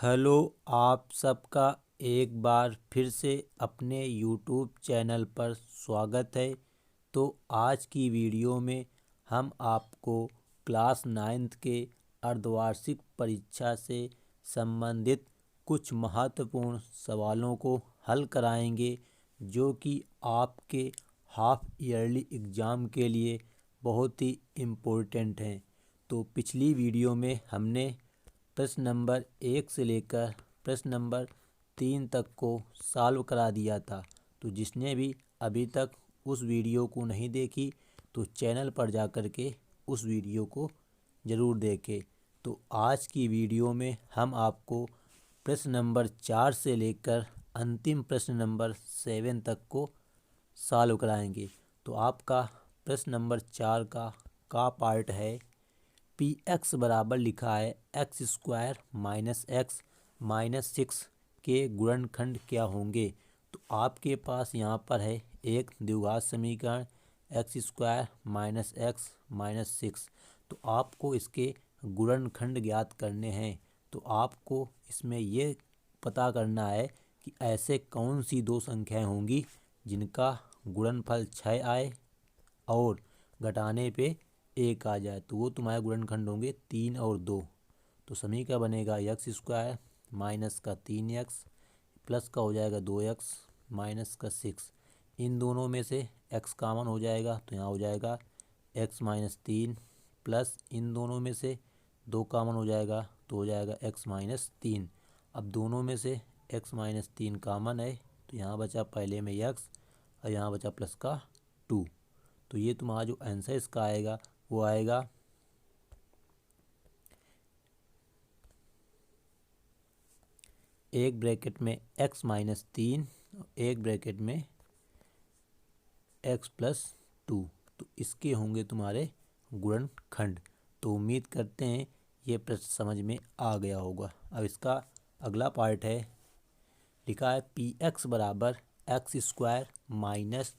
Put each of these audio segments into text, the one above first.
Hello, आप सबका एक बार फिर से अपने यूट्यूब चैनल पर स्वागत है। तो आज की वीडियो में हम आपको क्लास 9th के अर्धवार्षिक परीक्षा से संबंधित कुछ महत्वपूर्ण सवालों को हल कराएंगे, जो कि आपके हाफ ईयरली एग्ज़ाम के लिए बहुत ही इम्पोर्टेंट हैं। तो पिछली वीडियो में हमने प्रश्न नंबर 1 से लेकर प्रश्न नंबर 3 तक को सॉल्व करा दिया था। तो जिसने भी अभी तक उस वीडियो को नहीं देखी तो चैनल पर जा कर के उस वीडियो को ज़रूर देखें। तो आज की वीडियो में हम आपको प्रश्न नंबर 4 से लेकर अंतिम प्रश्न नंबर 7 तक को सॉल्व कराएंगे। तो आपका प्रश्न नंबर 4 का पार्ट है, पी एक्स बराबर लिखा है एक्स स्क्वायर माइनस 6 के गुणनखंड क्या होंगे। तो आपके पास यहाँ पर है एक द्विघात समीकरण एक्स स्क्वायर माइनस 6। तो आपको इसके गुणनखंड ज्ञात करने हैं। तो आपको इसमें ये पता करना है कि ऐसे कौन सी दो संख्याएं होंगी जिनका गुणनफल 6 आए और घटाने पे 1 आ जाए। तो वो तुम्हारे गुणनखंड होंगे 3 और 2। तो समीकरण बनेगा एक्स स्क्वायर माइनस का 3x प्लस का हो जाएगा 2x माइनस का 6। इन दोनों में से x कॉमन हो जाएगा तो यहाँ हो जाएगा x माइनस 3 प्लस इन दोनों में से 2 कॉमन हो जाएगा तो हो जाएगा x माइनस 3। अब दोनों में से x माइनस 3 कॉमन है तो यहाँ बचा पहले में x और यहाँ बचा प्लस का 2। तो ये तुम्हारा जो आंसर इसका आएगा वो आएगा एक ब्रैकेट में x माइनस 3 एक ब्रैकेट में x प्लस 2। तो इसके होंगे तुम्हारे गुणनखंड। तो उम्मीद करते हैं ये प्रश्न समझ में आ गया होगा। अब इसका अगला पार्ट है, लिखा है पी एक्स बराबर x square minus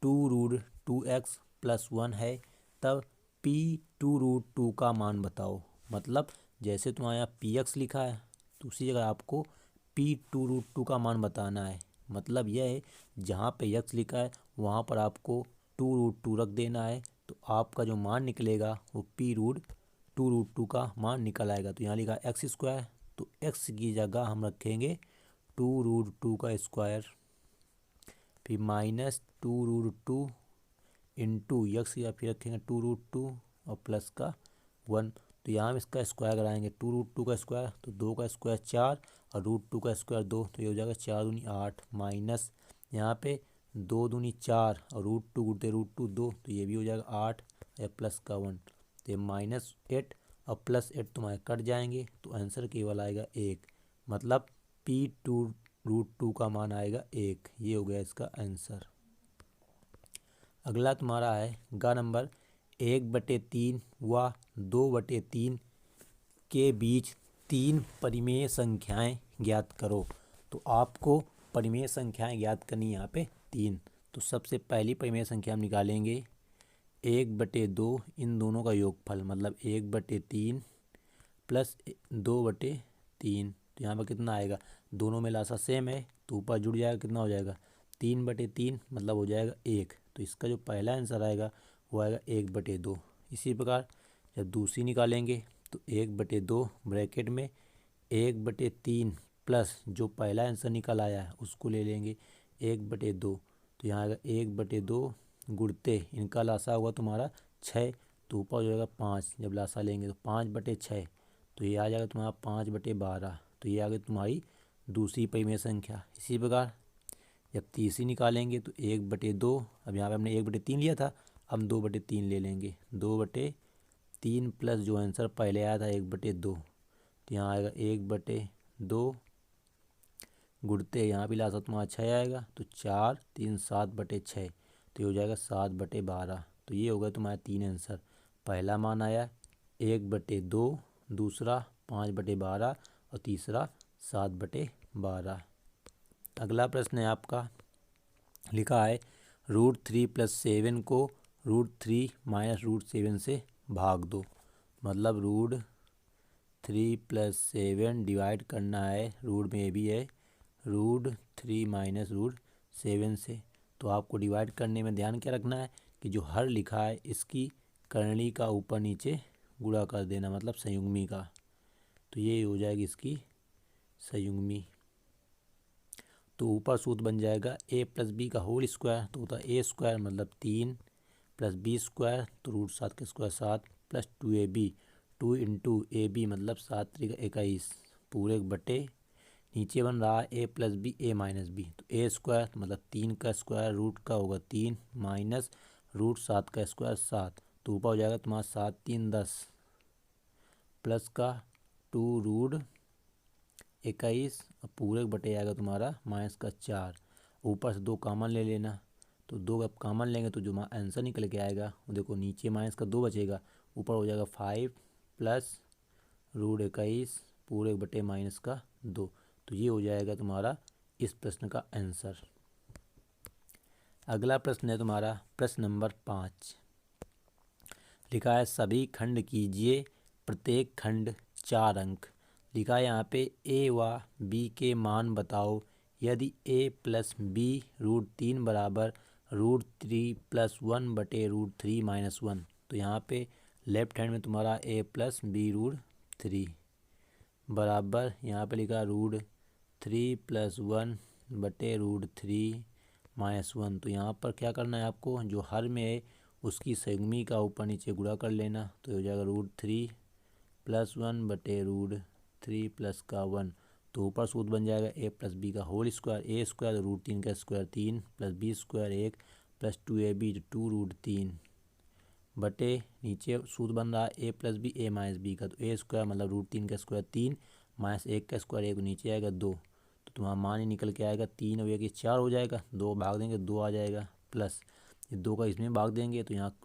2√2x plus 1 है, तब पी 2√2 का मान बताओ। मतलब जैसे तुम्हारे यहाँ पी एक्स लिखा है तो उसी जगह आपको पी 2√2 का मान बताना है। मतलब यह है जहाँ पे एक्स लिखा है वहाँ पर आपको 2√2 रख देना है। तो आपका जो मान निकलेगा वो पी 2√2 का मान निकल आएगा। तो यहाँ लिखा एक्स स्क्वायर, तो एक्स की जगह हम रखेंगे 2√2 का स्क्वायर, फिर माइनस 2√2 इंटू यक्स या फिर रखेंगे 2√2 और प्लस का 1। तो यहाँ हम इसका स्क्वायर कराएंगे 2√2 का स्क्वायर तो 2 का स्क्वायर 4 और √2 का स्क्वायर 2। तो ये हो जाएगा 4 दूनी 8 माइनस यहाँ पे 2 दूनी 4 और √2 गुणते √2 2। तो ये भी हो जाएगा 8 या प्लस का 1। तो ये -8 और +8 तुम्हारे कट जाएंगे तो आंसर केवल आएगा 1। मतलब पी 2√2 का मान आएगा 1। ये हो गया इसका आंसर। अगला तुम्हारा है गा नंबर 1/3 व 2/3 के बीच 3 परिमेय संख्याएं ज्ञात करो। तो आपको परिमेय संख्याएं ज्ञात करनी यहाँ पे 3। तो सबसे पहली परिमेय संख्या हम निकालेंगे 1/2 इन दोनों का योगफल, मतलब 1/3 प्लस 2/3। तो यहाँ पर कितना आएगा, दोनों में लासा सेम है तो ऊपर जुड़ जाएगा, कितना हो जाएगा 3/3 मतलब हो जाएगा 1। तो इसका जो पहला आंसर आएगा वो आएगा 1/2। इसी प्रकार जब दूसरी निकालेंगे तो 1/2 ब्रैकेट में 1/3 प्लस जो पहला आंसर निकल आया है उसको ले लेंगे 1/2। तो यहाँ आएगा 1/2 गुणते इनका लासा हुआ तुम्हारा 6 तो ऊपर हो जाएगा 5। जब लासा लेंगे तो 5/6 तो ये आ जाएगा तुम्हारा 5/12। तो ये आ गई तुम्हारी दूसरी परिमेय संख्या। इसी प्रकार जब तीसरी निकालेंगे तो 1/2, अब यहाँ पे हमने 1/3 लिया था, हम 2/3 ले लेंगे। 2/3 प्लस जो आंसर पहले आया था 1/2, तो यहाँ आएगा 1/2 गुणते यहाँ भी लासा तुम्हारा 6 आएगा तो 4 3 7/6। तो ये हो जाएगा 7/12। तो ये होगा तुम्हारा 3 आंसर। पहला मान आया 1/2, दूसरा 5/12 और तीसरा 7/12। अगला प्रश्न है आपका, लिखा है √3 + 7 को √3 - √7 से भाग दो। मतलब 3+7 डिवाइड करना है, रूट में ए भी है, √3 माइनस √7 से। तो आपको डिवाइड करने में ध्यान क्या रखना है कि जो हर लिखा है इसकी करनी का ऊपर नीचे गुणा कर देना, मतलब संयुग्मी का। तो ये हो जाएगी इसकी संयुग्मी। तो ऊपर सूत्र बन जाएगा a+b का होल स्क्वायर, तो होता है a² मतलब 3 + b² तो √7 का स्क्वायर 7 + 2ab, 2 × ab मतलब 7 × 21 पूरे बटे नीचे बन रहा है a+b a-b, तो a² मतलब 3 का स्क्वायर रूट का होगा 3 माइनस √7 का स्क्वायर 7, तो ऊपर हो जाएगा तुम्हारा 7 × 3 = 10 प्लस का 2 √21 और पूरे बटे आएगा तुम्हारा माइनस का 4। ऊपर से 2 कॉमन ले लेना, तो 2 अब कॉमन लेंगे तो जो आंसर निकल के आएगा वो देखो नीचे माइनस का 2 बचेगा, ऊपर हो जाएगा 5 प्लस √21 पूरे बटे माइनस का 2। तो ये हो जाएगा तुम्हारा इस प्रश्न का आंसर। अगला प्रश्न है तुम्हारा प्रश्न नंबर 5। लिखा है सभी खंड कीजिए, प्रत्येक खंड 4 अंक। लिखा है यहाँ पे a व b के मान बताओ। यदि a + b √3 बराबर √3 + 1 बटे √3 - 1, तो यहाँ पे लेफ्ट हैंड में तुम्हारा a + b √3 बराबर यहाँ पे लिखा √3 + 1 बटे √3 - 1। तो यहाँ पर क्या करना है आपको, जो हर में है उसकी संयुग्मी का ऊपर नीचे गुणा कर लेना, तो हो जाएगा √3 + 1 बटे √3 + का 1। तो ऊपर सूत्र बन जाएगा a + b का होल स्क्वायर, a² √3 का स्क्वायर 3 + b² 1 + 2ab 2 √3 बटे नीचे सूत्र बन रहा है a + b a-b का, तो a² मतलब √3 का स्क्वायर 3 माइनस 1 का स्क्वायर 1 नीचे आएगा 2, तो तुम्हारा मान ही निकल के आएगा 3 और 1 4 हो जाएगा, 2 भाग देंगे 2 आ जाएगा, प्लस ये 2 का इसमें भाग देंगे तो यहाँ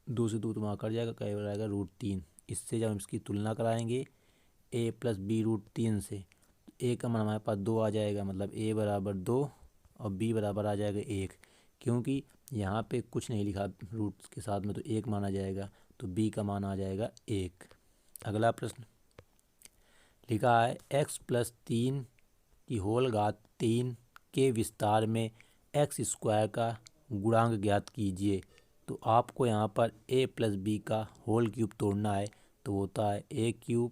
2 से 2 तुम्हारा कट जाएगा, क्या आएगा √3। इससे जब हम इसकी तुलना कराएंगे a + b √3 से, तो a का मान हमारे पास 2 आ जाएगा, मतलब a बराबर 2 और b बराबर आ जाएगा 1, क्योंकि यहाँ पे कुछ नहीं लिखा रूट के साथ में, तो 1 माना जाएगा, तो b का मान आ जाएगा 1। अगला प्रश्न लिखा है x + 3 की होल घात 3 के विस्तार में x² का गुणांक ज्ञात कीजिए। तो आपको यहाँ पर a + b का होल क्यूब तोड़ना है, तो होता है a³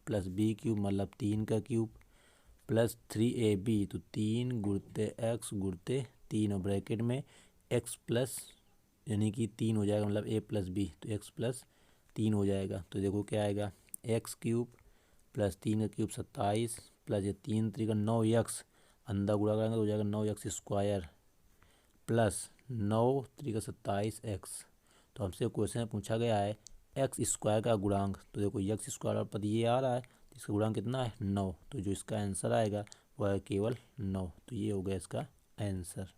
+ b³ मतलब 3 का क्यूब प्लस 3ab, तो 3 गुणते x गुणते 3 और ब्रैकेट में x प्लस यानी कि 3 हो जाएगा, मतलब a + b, तो x + 3 हो जाएगा। तो देखो क्या आएगा x³ + 3 का क्यूब 27 प्लस ये 3 × 3 = 9x, अंदर गुणा करेंगे तो हो जाएगा 9x² प्लस 9 × 3 = 27x। तो हमसे क्वेश्चन में पूछा गया है x² का गुणांक, तो देखो x² और पद ये आ रहा है, तो इसका गुणांक कितना है 9, तो जो इसका आंसर आएगा वह है केवल 9। तो ये हो गया इसका आंसर।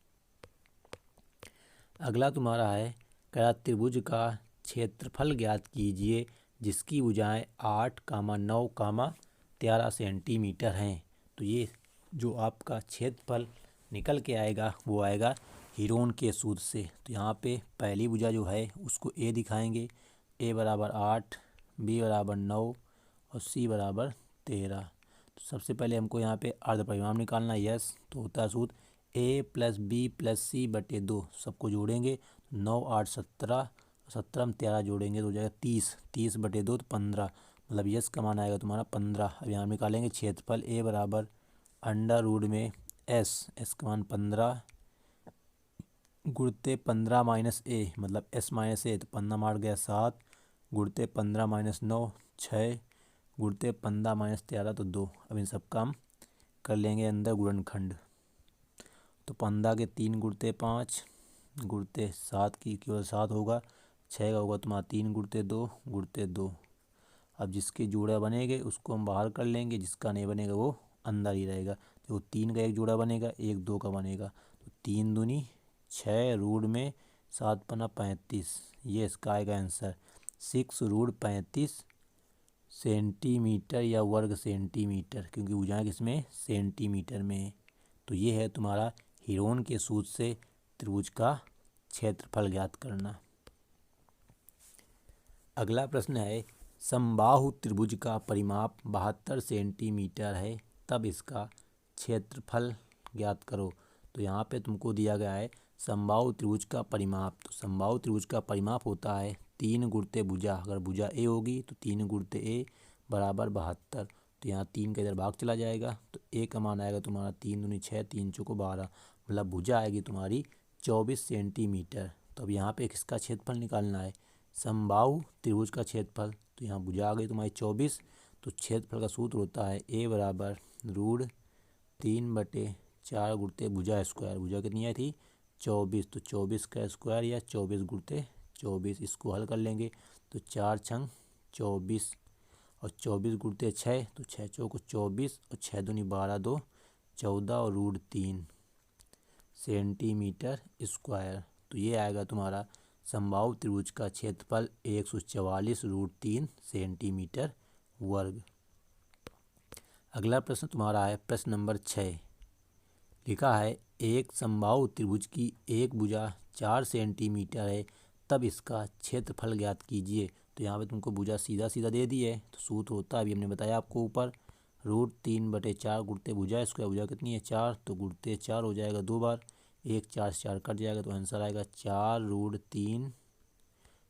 अगला तुम्हारा है क्या त्रिभुज का क्षेत्रफल ज्ञात कीजिए जिसकी भुजाएं 8, 9, 13 सेंटीमीटर हैं। तो ये जो आपका क्षेत्रफल निकल के आएगा वो आएगा हीरोन के सूत्र से। तो यहाँ पे पहली भुजा जो है उसको a दिखाएंगे, a बराबर 8, b बराबर 9 और c बराबर 13। तो सबसे पहले हमको यहाँ पे अर्ध परिमाण निकालना है, यस, तो होता है सूत्र a + b + c बटे 2, सबको जोड़ेंगे 9, 8, 17, 17 में 13 जोड़ेंगे तो हो जाएगा 30, 30 बटे 2 तो 15, मतलब यस का मान आएगा तुम्हारा 15। अब यहाँ निकालेंगे क्षेत्रफल a बराबर अंडर रूट में s का मान 15 गुणते 15 माइनस a मतलब s माइनस a, तो 15 मार गया 7 गुणते 15 माइनस 9 6 गुणते 15 माइनस 13 तो 2। अब इन सब काम कर लेंगे अंदर गुणनखंड, तो 15 के 3 गुणते 5 गुणते 7 की केवल 7 होगा, 6 का होगा तुम्हारा 3 गुणते 2 गुणते 2। अब जिसके जोड़ा बनेंगे उसको हम बाहर कर लेंगे, जिसका नहीं बनेगा वो अंदर ही रहेगा। तो 3 का एक जोड़ा बनेगा, 1 2 का बनेगा, तो 3 दूनी 6 रूट में 7 पना 35, ये इसका आएगा आंसर 6√35 सेंटीमीटर या वर्ग सेंटीमीटर, क्योंकि भुजाएं किसमें सेंटीमीटर में है। तो ये है तुम्हारा हीरोन के सूत्र से त्रिभुज का क्षेत्रफल ज्ञात करना। अगला प्रश्न है समबाहु त्रिभुज का परिमाप 72 सेंटीमीटर है, तब इसका क्षेत्रफल ज्ञात करो। तो यहाँ पे तुमको दिया गया है समबाहु त्रिभुज का परिमाप। तो समबाहु त्रिभुज का परिमाप होता है 3 गुणित भुजा, अगर भुजा ए होगी तो 3 गुणित ए बराबर 72। तो यहाँ 3 का इधर भाग चला जाएगा, तो ए का मान आएगा तुम्हारा 3 दूनी 6, 3 चौको 12, मतलब भुजा आएगी तुम्हारी 24 सेंटीमीटर। तो अब यहाँ पे किसका क्षेत्रफल निकालना है, समबाहु त्रिभुज का क्षेत्रफल। तो यहाँ भुजा आ गई तुम्हारी 24, तो क्षेत्रफल का सूत्र होता है ए बराबर √3/4 गुणित भुजा स्क्वायर। भुजा कितनी आई थी 24, तो 24 का स्क्वायर या 24 गुणित 24, इसको हल कर लेंगे तो 4 छंग 24 और 24 गुणित 6, तो 6 चौको 24 और 6 दूनी 12, 2 14 और √3 सेंटीमीटर स्क्वायर। तो ये आएगा तुम्हारा समबाहु त्रिभुज का क्षेत्रफल 144 √3 सेंटीमीटर वर्ग। अगला प्रश्न तुम्हारा है प्रश्न नंबर 6। लिखा है एक समबाहु त्रिभुज की एक भुजा 4 सेंटीमीटर है, तब इसका क्षेत्रफल ज्ञात कीजिए। तो यहाँ पे तुमको भुजा सीधा सीधा दे दी है, तो सूत्र होता है अभी हमने बताया आपको ऊपर √3/4 गुणित भुजा स्क्वायर। भुजा कितनी है 4, तो गुणित 4 हो जाएगा 2 बार, 1 4 से 4 कट जाएगा, तो आंसर आएगा 4√3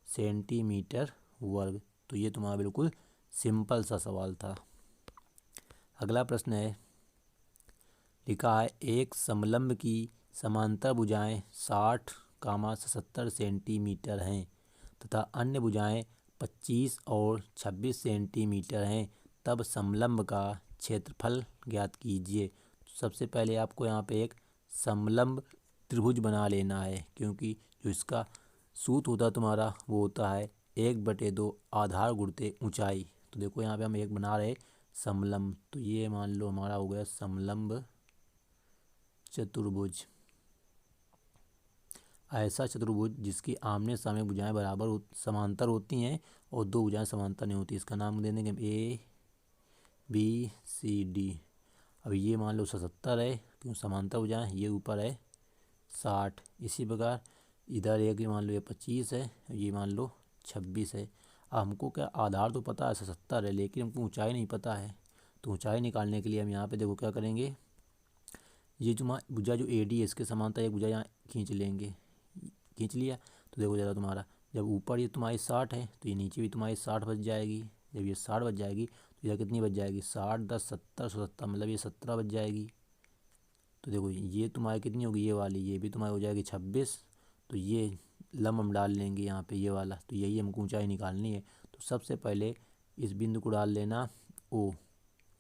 सेंटीमीटर वर्ग। तो ये तुम्हारा बिल्कुल सिंपल सा सवाल था। अगला प्रश्न है, लिखा है एक समलंब की समांतर भुजाएं 60, 70 सेंटीमीटर हैं तथा अन्य भुजाएं 25 और 26 सेंटीमीटर हैं, तब समलंब का क्षेत्रफल ज्ञात कीजिए। तो सबसे पहले आपको यहाँ पे एक समलंब त्रिभुज बना लेना है, क्योंकि जो इसका सूत्र होता है तुम्हारा वो होता है 1/2 आधार गुणित ऊंचाई। तो देखो यहाँ पे हम एक बना रहे समलंब, तो ये मान लो हमारा हो गया समलंब चतुर्भुज। ऐसा चतुर्भुज जिसकी आमने सामने भुजाएं बराबर समांतर होती हैं और दो भुजाएं समांतर नहीं होती, इसका नाम दे देंगे ABCD। अब ये मान लो 70 है, क्यों समांतर भुजाएं, ये ऊपर है 60। इसी प्रकार इधर एक ये मान लो ये 25 है, ये मान लो 26 है। अब हमको क्या आधार तो पता है 70 है, लेकिन हमको ऊंचाई नहीं पता है। तो ऊंचाई निकालने के लिए हम यहाँ पे देखो क्या करेंगे, ये जो भुजा जो AD है इसके समांतर एक भुजा यहाँ खींच लेंगे, खींच लिया। तो देखो जरा तुम्हारा जब ऊपर ये तुम्हारी 60 है तो ये नीचे भी तुम्हारी 60 बच जाएगी। जब ये 60 बच जाएगी तो इधर कितनी बच जाएगी 60 10 70 170, मतलब ये 17 बच जाएगी। तो देखो ये तुम्हारी कितनी होगी, ये वाली, ये भी तुम्हारी हो जाएगी 26। तो ये लम्ब हम डाल लेंगे यहाँ पे ये वाला, तो यही हमको ऊंचाई निकालनी है। तो सबसे पहले इस बिंदु को डाल लेना O,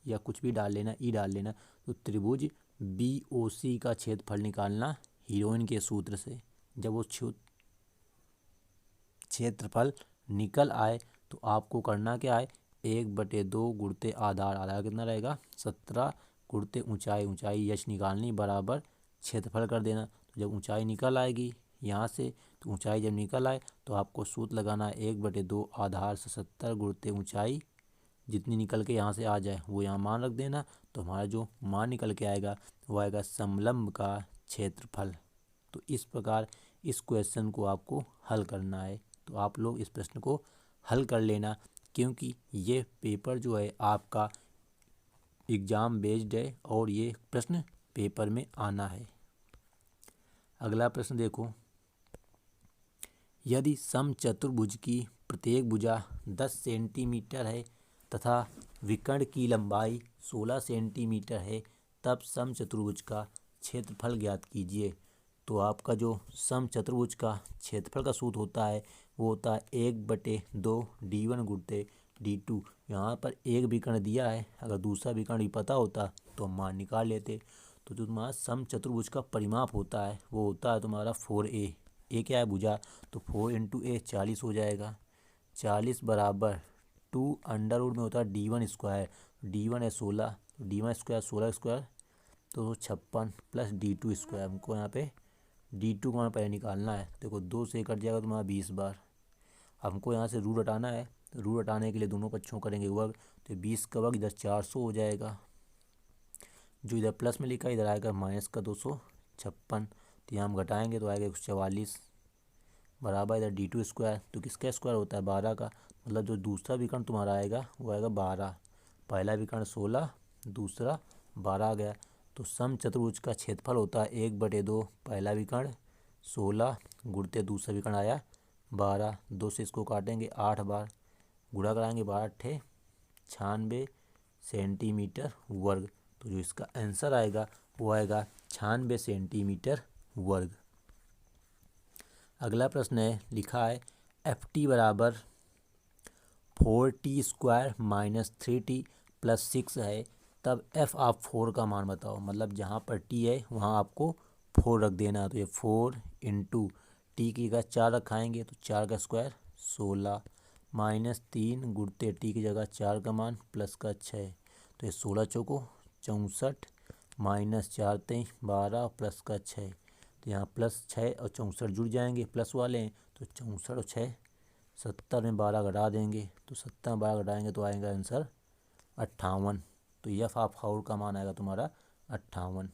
या कुछ भी डाल लेना, E डाल लेना। तो त्रिभुज BOC का क्षेत्रफल निकालना हीरोइन के सूत्र से। जब वो क्षेत्रफल निकल आए तो आपको करना क्या है, 1/2 गुणित आधार, आधार कितना रहेगा 17 गुणित ऊंचाई, ऊंचाई यश निकालनी बराबर क्षेत्रफल कर देना। तो जब ऊंचाई निकल आएगी यहाँ से, तो ऊंचाई जब निकल आए तो आपको सूत्र लगाना है 1/2 आधार से 70 गुणित ऊंचाई, जितनी निकल के यहाँ से आ जाए वो यहाँ मान रख देना। तो हमारा जो मान निकल के आएगा वो आएगा समलंब का क्षेत्रफल। तो इस प्रकार इस क्वेश्चन को आपको हल करना है। तो आप लोग इस प्रश्न को हल कर लेना, क्योंकि ये पेपर जो है आपका एग्ज़ाम बेस्ड है और ये प्रश्न पेपर में आना है। अगला प्रश्न देखो, यदि समचतुर्भुज की प्रत्येक भुजा 10 सेंटीमीटर है तथा विकर्ण की लंबाई 16 सेंटीमीटर है, तब समचतुर्भुज का क्षेत्रफल ज्ञात कीजिए। तो आपका जो समचतुर्भुज का क्षेत्रफल का सूत्र होता है वो होता है 1/2 D1 गुणित D2। यहाँ पर एक विकर्ण दिया है, अगर दूसरा विकर्ण भी पता होता तो हम मान निकाल लेते। तो जो तुम्हारा समचतुर्भुज का परिमाप होता है वो होता है तुम्हारा 4A। ए क्या है भुजा, तो 4 × A 40 हो जाएगा। 40 बराबर 2 अंडर रूट में होता है D1 स्क्वायर, D1 है 16, D1 स्क्वायर 16 स्क्वायर तो 56 प्लस D2 स्क्वायर। हमको यहाँ पे D2 को पहले निकालना है। देखो 2 से कट जाएगा तुम्हारा 20 बार। हमको यहाँ से रूट हटाना है, तो रूट हटाने के लिए दोनों पक्षों करेंगे वर्ग, तो 20 का वर्ग इधर 400 हो जाएगा। जो इधर प्लस में लिखा है इधर आएगा माइनस का 256, तो यहाँ हम घटाएंगे तो आएगा 144 बराबर इधर D2 स्क्वायर, तो किसका स्क्वायर होता है 12 का, मतलब जो दूसरा विकर्ण तुम्हारा आएगा वो आएगा 12, पहला विकर्ण 16, दूसरा 12 आ गया। तो समचतुर्भुज का क्षेत्रफल होता है 1/2, पहला विकर्ण 16 गुणित दूसरा विकर्ण आया 12, 2 से इसको काटेंगे 8 बार, गुणा कराएंगे 12 × 96 सेंटीमीटर वर्ग। तो जो इसका आंसर आएगा वो आएगा 96 सेंटीमीटर वर्ग। अगला प्रश्न है, लिखा है FT बराबर 4t² - 3t + 6 है, तब f आप 4 का मान बताओ। मतलब जहाँ पर t है वहाँ आपको 4 रख देना है। तो ये 4 × t की जगह 4 रखाएंगे तो 4 का स्क्वायर 16 -3 गुणते t की जगह 4 का मान प्लस का 6। तो ये 16 चौको 64 -4 × 12 प्लस का 6। तो यहाँ प्लस 6 और 64 जुड़ जाएंगे, प्लस वाले हैं। तो 64 और 6 70 में 12 घटा देंगे, तो 70 में 12 घटाएंगे तो आएगा आंसर 58। तो यह आप 4 का मान आएगा तुम्हारा 58।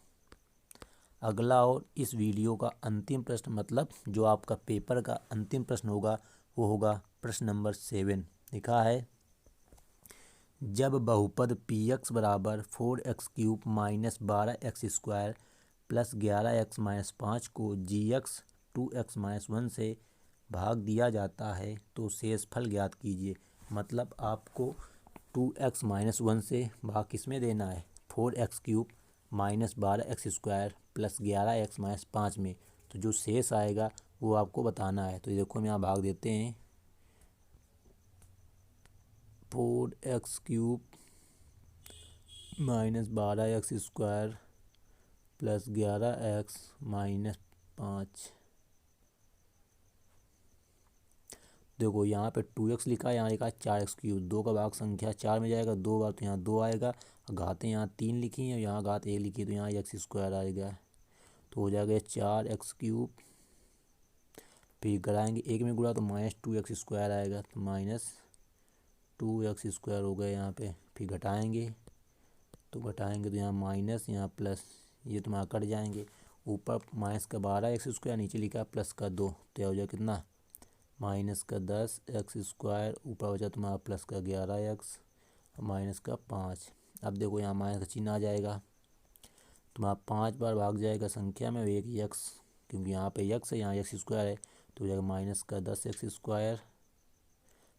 अगला और इस वीडियो का अंतिम प्रश्न, मतलब जो आपका पेपर का अंतिम प्रश्न होगा वो होगा प्रश्न नंबर 7। लिखा है, जब बहुपद px बराबर 4x³ - 12x² + 11x - 5 को gx 2x - 1 से भाग दिया जाता है तो शेषफल ज्ञात कीजिए। मतलब आपको 2x - 1 से भाग किस में देना है, 4x³ - 12x² + 11x - 5 में। तो जो शेष आएगा वो आपको बताना है। तो देखो हम यहाँ भाग देते हैं, 4x³ - 12x² + 11x - 5। देखो यहाँ पे 2x लिखा है, यहाँ लिखा है 4x³। 2 का भाग संख्या 4 में जाएगा 2 बार, तो यहाँ 2 आएगा। घातें यहाँ 3 लिखी हैं, यहाँ घात 1 लिखी है, तो यहाँ x² आएगा। तो हो जाएगा 4x³, फिर कराएंगे 1 में गुणा तो -2x² आएगा, तो -2x² हो गया यहाँ पे। फिर घटाएंगे तो यहाँ माइनस, यहाँ प्लस, ये तुम्हारा कट जाएंगे। ऊपर -12x², नीचे लिखा है +2, तो हो जाएगा कितना -10x², ऊपर बचा तुम्हारा +11x -5। अब देखो यहाँ माइनस का चिन्ह आ जाएगा, तुम्हारा 5 बार भाग जाएगा संख्या में, 1x, क्योंकि यहाँ पे x है, यहाँ x² है। तो हो जाएगा -10x²,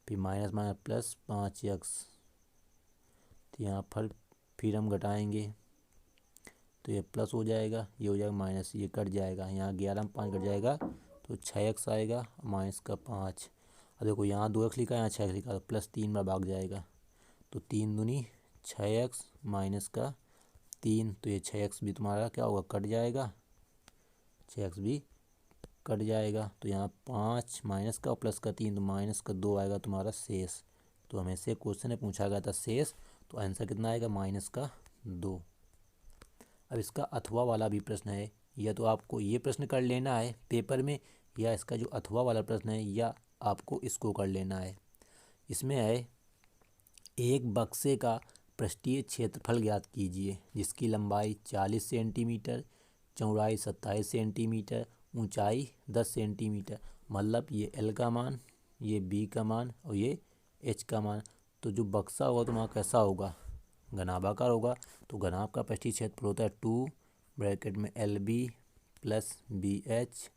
फिर माइनस +5x। तो यहाँ फिर हम घटाएंगे तो ये प्लस हो जाएगा, ये हो जाएगा माइनस, ये कट जाएगा, यहाँ 11 में 5 कट जाएगा तो 6x आएगा -5। अब देखो यहाँ 2x लिखा है, यहाँ 6x लिखा है, तो +3 बार भाग जाएगा। तो 3 दूनी 6x -3, तो ये 6x भी तुम्हारा क्या होगा, कट जाएगा, 6x भी कट जाएगा। तो यहाँ 5 माइनस का प्लस का 3, तो -2 आएगा तुम्हारा शेष। तो हमें से क्वेश्चन में पूछा गया था शेष, तो आंसर कितना आएगा -2। अब इसका अथवा वाला भी प्रश्न है, या तो आपको ये प्रश्न कर लेना है पेपर में, या इसका जो अथवा वाला प्रश्न है या आपको इसको कर लेना है। इसमें है, एक बक्से का पृष्ठीय क्षेत्रफल ज्ञात कीजिए जिसकी लंबाई 40 सेंटीमीटर, चौड़ाई 27 सेंटीमीटर, ऊंचाई 10 सेंटीमीटर। मतलब ये L का मान, ये B का मान और ये H का मान। तो जो बक्सा होगा तुम्हारा कैसा होगा, घनाभाकार होगा। तो घनाभ का पृष्ठीय क्षेत्रफल होता है 2 ब्रैकेट में LB + BH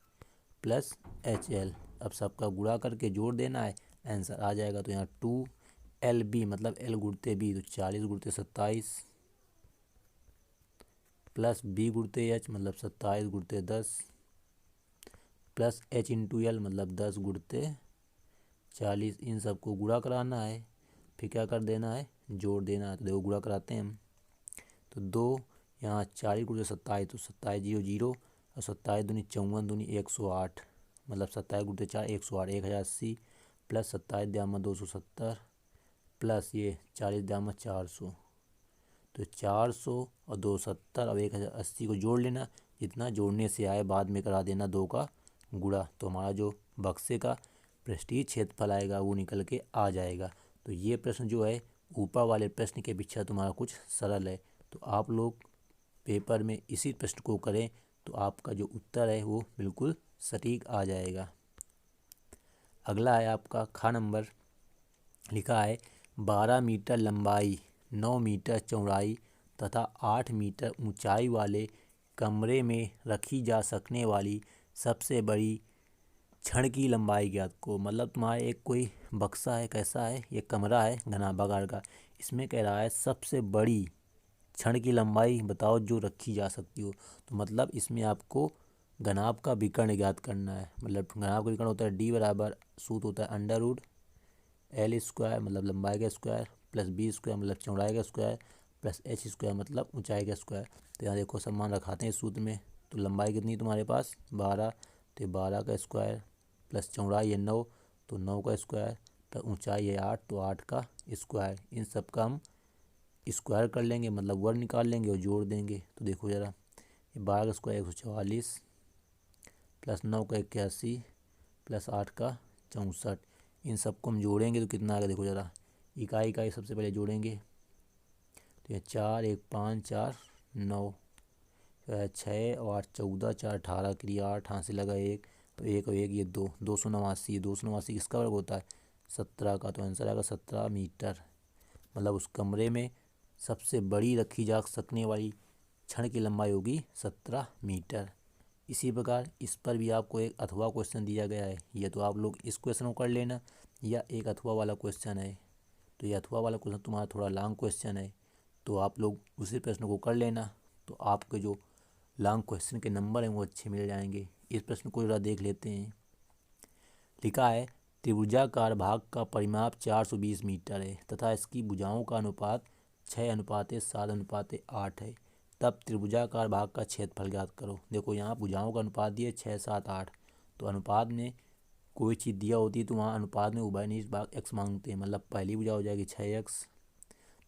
+ HL। अब सबका गुणा करके जोड़ देना है, आंसर आ जाएगा। तो यहाँ 2LB मतलब L गुणते B, तो 40 गुणते 27 प्लस B गुणते H मतलब 27 गुणते 10 प्लस H × L मतलब 10 गुणते 40। इन सबको गुणा कराना है, फिर क्या कर देना है, जोड़ देना है। तो देखो गुणा कराते हैं हम, तो 2 यहाँ 40 गुणते 27, तो 27 0 0 और 27 दूनी 54 दूनी 108, मतलब 27 गुणते 4 108, 1080 प्लस 27 द्यामा 270 प्लस ये 40 द्यामा 400। तो 400 और 270 और 1080 को जोड़ लेना, जितना जोड़ने से आए बाद में करा देना 2 का गुणा। तो हमारा जो बक्से का पृष्ठीय क्षेत्रफल आएगा वो निकल के आ जाएगा। तो ये प्रश्न जो है ऊपर वाले प्रश्न के पीछे तुम्हारा कुछ सरल है। तो आप लोग पेपर में इसी प्रश्न को करें तो आपका जो उत्तर है वो बिल्कुल सटीक आ जाएगा। अगला है आपका खा नंबर, लिखा है 12 मीटर लंबाई, 9 मीटर चौड़ाई तथा 8 मीटर ऊंचाई वाले कमरे में रखी जा सकने वाली सबसे बड़ी छड़ की लंबाई ज्ञात को। मतलब तुम्हारे एक कोई बक्सा है, कैसा है, ये कमरा है घनाभागार का, इसमें कह रहा है सबसे बड़ी छड़ की लंबाई बताओ जो रखी जा सकती हो। तो मतलब इसमें आपको घनाभ का विकर्ण ज्ञात करना है। मतलब घनाभ का विकर्ण होता है डी बराबर सूत्र होता है अंडर रूट एल स्क्वायर मतलब लंबाई का स्क्वायर प्लस बी स्क्वायर मतलब चौड़ाई का स्क्वायर प्लस एच स्क्वायर मतलब ऊंचाई का स्क्वायर। तो यहाँ देखो सम्मान रखाते हैं इस सूत्र में। तो लंबाई कितनी तुम्हारे पास 12, तो 12 का स्क्वायर प्लस चौड़ाई है 9, तो 9 का स्क्वायर प्लस ऊंचाई है 8, तो 8 का स्क्वायर। इन सब का हम स्क्वायर कर लेंगे मतलब वर्ग निकाल लेंगे और जोड़ देंगे। तो देखो ज़रा, ये 12 का स्क्वायर 144 प्लस 9 का 81 प्लस 8 का 64। इन सबको हम जोड़ेंगे तो कितना आएगा देखो ज़रा, इकाई इकाई सबसे पहले जोड़ेंगे। तो ये 4 1 5 4 9, 6 और 8 14, 4 18 के लिए 8, हाथ से लगा 1, तो 1 और 1 ये 2, 289। 289 किसका वर्ग होता है 17 का, तो आंसर आएगा 17 मीटर। मतलब उस कमरे में सबसे बड़ी रखी जा सकने वाली छड़ की लंबाई होगी 17 मीटर। इसी प्रकार इस पर भी आपको एक अथवा क्वेश्चन दिया गया है, ये तो आप लोग इस क्वेश्चन को कर लेना, या एक अथवा वाला क्वेश्चन है। तो ये अथवा वाला क्वेश्चन तुम्हारा थोड़ा लॉन्ग क्वेश्चन है, तो आप लोग उसी प्रश्न को कर लेना, तो आपके जो लॉन्ग क्वेश्चन के नंबर हैं वो अच्छे मिल जाएंगे। इस प्रश्न को जरा देख लेते हैं। लिखा है त्रिभुजाकार भाग का परिमाप 420 मीटर है तथा इसकी भुजाओं का अनुपात 6:7:8 है। तब त्रिभुजाकार भाग का क्षेत्रफल ज्ञात करो। देखो यहाँ भुजाओं का अनुपात दिए 6 7 8, तो अनुपात में कोई चीज़ दिया होती है तो वहाँ अनुपात में उभयनिष्ठ भाग x मांगते हैं। मतलब पहली भुजा हो जाएगी 6x,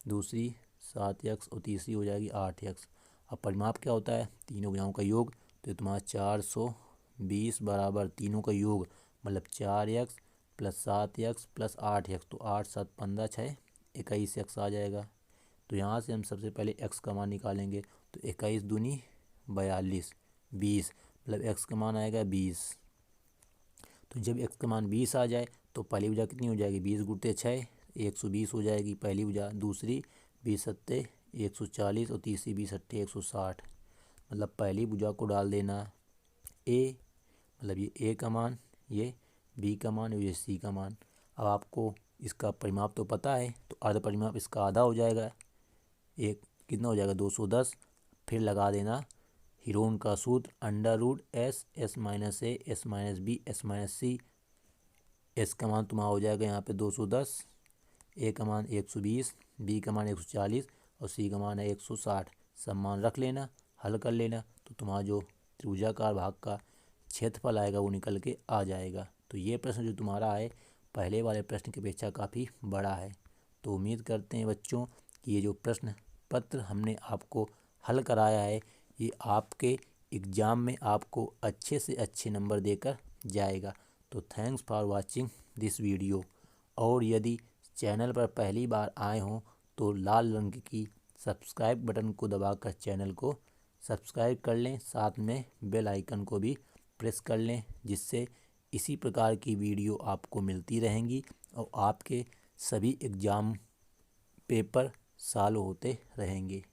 दूसरी 7x और तीसरी हो जाएगी 8x। अब परिमाप क्या होता है तीनों भुजाओं का योग, तो तुम्हारा 420 बराबर तीनों का योग मतलब 4x plus 7x plus 8x, तो 8 7 15 6 21 x आ जाएगा। तो यहाँ से हम सबसे पहले x का मान निकालेंगे, तो 21 दूनी 42 20, मतलब x का मान आएगा 20। तो जब x का मान 20 आ जाए तो पहली भुजा कितनी हो जाएगी 20 गुणित 6 120 हो जाएगी पहली भुजा, दूसरी 20 सत्ते 140 और तीसरी 20 अट्ठे 160। मतलब पहली भुजा को डाल देना a, मतलब ये a का मान, ये b का मान और ये c का मान। अब आपको इसका परिमाप तो पता है, तो अर्ध परिमाप इसका आधा हो जाएगा, एक कितना हो जाएगा 210। फिर लगा देना हीरोन का सूत्र under root S S minus A S minus B S minus C. S का मान तुम्हारा हो जाएगा यहाँ पे 210, ए का मान 120, बी का मान 140 और सी का मान है 160। सब मान रख लेना, हल कर लेना, तो तुम्हारा जो त्रिभुजाकार भाग का क्षेत्रफल आएगा वो निकल के आ जाएगा। तो ये प्रश्न जो तुम्हारा है पहले वाले प्रश्न की अपेक्षा काफ़ी बड़ा है। तो उम्मीद करते हैं बच्चों कि ये जो प्रश्न पत्र हमने आपको हल कराया है ये आपके एग्ज़ाम में आपको अच्छे से अच्छे नंबर देकर जाएगा। तो thanks for watching this video. और यदि चैनल पर पहली बार आए हों तो लाल रंग की सब्सक्राइब बटन को दबाकर चैनल को सब्सक्राइब कर लें, साथ में बेल आइकन को भी प्रेस कर लें, जिससे इसी प्रकार की वीडियो आपको मिलती रहेंगी और आपके सभी एग्ज़ाम पेपर सॉल्व होते रहेंगे।